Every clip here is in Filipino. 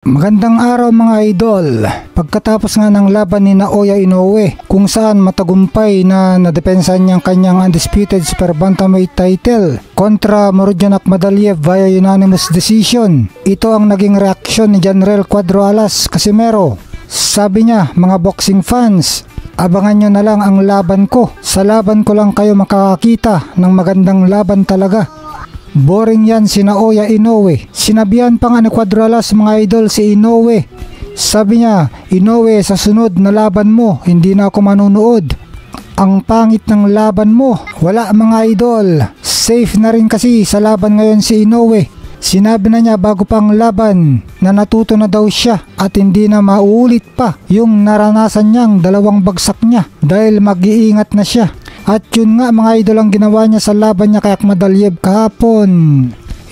Magandang araw mga idol. Pagkatapos nga ng laban ni Naoya Inoue kung saan matagumpay na nadepensahan niyang kanyang undisputed super bantamweight title kontra Murodjon Akhmadaliev via unanimous decision, ito ang naging reaksyon ni Janrell Cuadro Alas Casimero. Sabi niya, mga boxing fans, abangan nyo na lang ang laban ko. Sa laban ko lang kayo makakakita ng magandang laban talaga. Boring yan si Naoya Inoue. Sinabihan pa nga ni Cuadro Alas mga idol si Inoue. Sabi niya, Inoue, sa sunod na laban mo, hindi na ako manunood. Ang pangit ng laban mo. Wala mga idol. Safe na rin kasi sa laban ngayon si Inoue. Sinabi na niya bago pang laban na natuto na daw siya at hindi na mauulit pa yung naranasan niyang dalawang bagsak niya dahil mag-iingat na siya. At yun nga mga idol ang ginawa niya sa laban niya kay Akhmadaliev kahapon.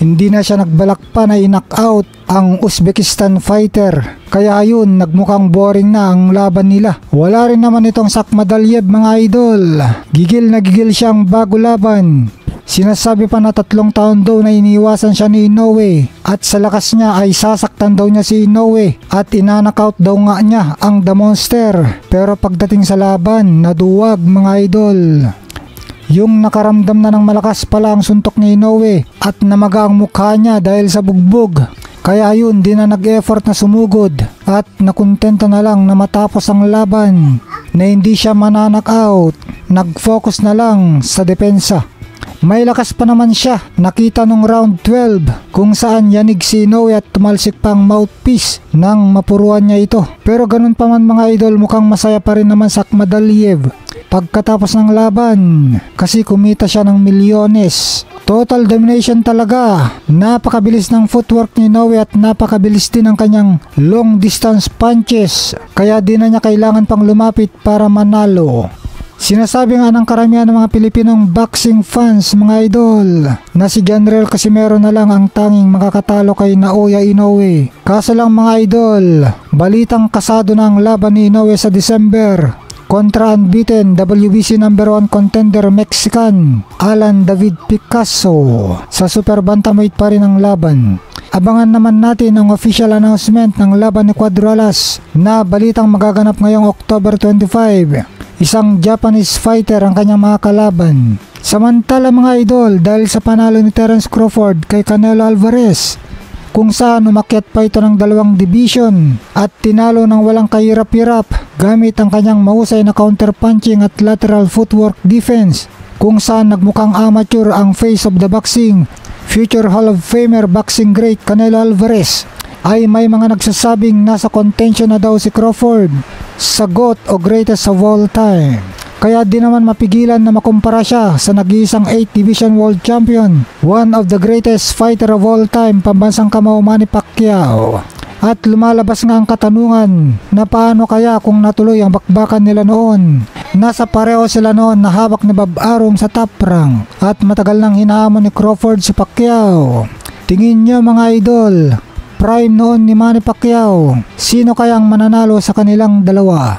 Hindi na siya nagbalak pa na i-knockout ang Uzbekistan fighter. Kaya yun, nagmukhang boring na ang laban nila. Wala rin naman itong sa Akhmadaliev mga idol. Gigil na gigil siyang bago laban. Sinasabi pa na 3 taon daw na iniwasan siya ni Inoue at sa lakas niya ay sasaktan daw niya si Inoue at inanakaut daw nga niya ang The Monster. Pero pagdating sa laban, naduwag mga idol. Yung nakaramdam na ng malakas pala ang suntok ni Inoue at namaga ang mukha niya dahil sa bugbog. Kaya yun, di na nag-effort na sumugod at nakontento na lang na matapos ang laban na hindi siya mananakaut. Nag-focus na lang sa depensa. May lakas pa naman siya, nakita nung round 12 kung saan yanig si Inoue at tumalsik pang mouthpiece nang mapuruan niya ito. Pero ganun pa man mga idol, mukhang masaya pa rin naman sa Akhmadaliev pagkatapos ng laban kasi kumita siya ng milyones. Total domination talaga. Napakabilis ng footwork ni Inoue at napakabilis din ng kanyang long distance punches. Kaya di na niya kailangan pang lumapit para manalo. Sinasabi nga ng karamihan ng mga Pilipinong boxing fans mga idol na si Janrell Casimero na lang ang tanging makakatalo kay Naoya Inoue. Kaso lang mga idol, balitang kasado na ang laban ni Inoue sa December kontra unbeaten WBC number 1 contender Mexican Alan David Picasso. Sa super bantamweight pa rin ang laban. Abangan naman natin ang official announcement ng laban ni Cuadro Alas na balitang magaganap ngayong October 25. Isang Japanese fighter ang kanyang mga kalaban. Samantala mga idol, dahil sa panalo ni Terence Crawford kay Canelo Alvarez, kung saan umakyat pa ito ng 2 division at tinalo ng walang kahirap-hirap gamit ang kanyang mahusay na counter-punching at lateral footwork defense, kung saan nagmukhang amateur ang face of the boxing, future Hall of Famer boxing great Canelo Alvarez, ay may mga nagsasabing nasa contention na daw si Crawford sa GOAT o greatest of all time. Kaya di naman mapigilan na makumpara siya sa nag-iisang 8 division world champion, one of the greatest fighter of all time, pambansang kamao Manny Pacquiao. At lumalabas nga ang katanungan na paano kaya kung natuloy ang bakbakan nila noon. Nasa pareho sila noon na hawak ni Bob Arum sa top rank at matagal nang hinahamon ni Crawford si Pacquiao. Tingin nyo mga idol, prime noon ni Manny Pacquiao, sino kayang mananalo sa kanilang dalawa?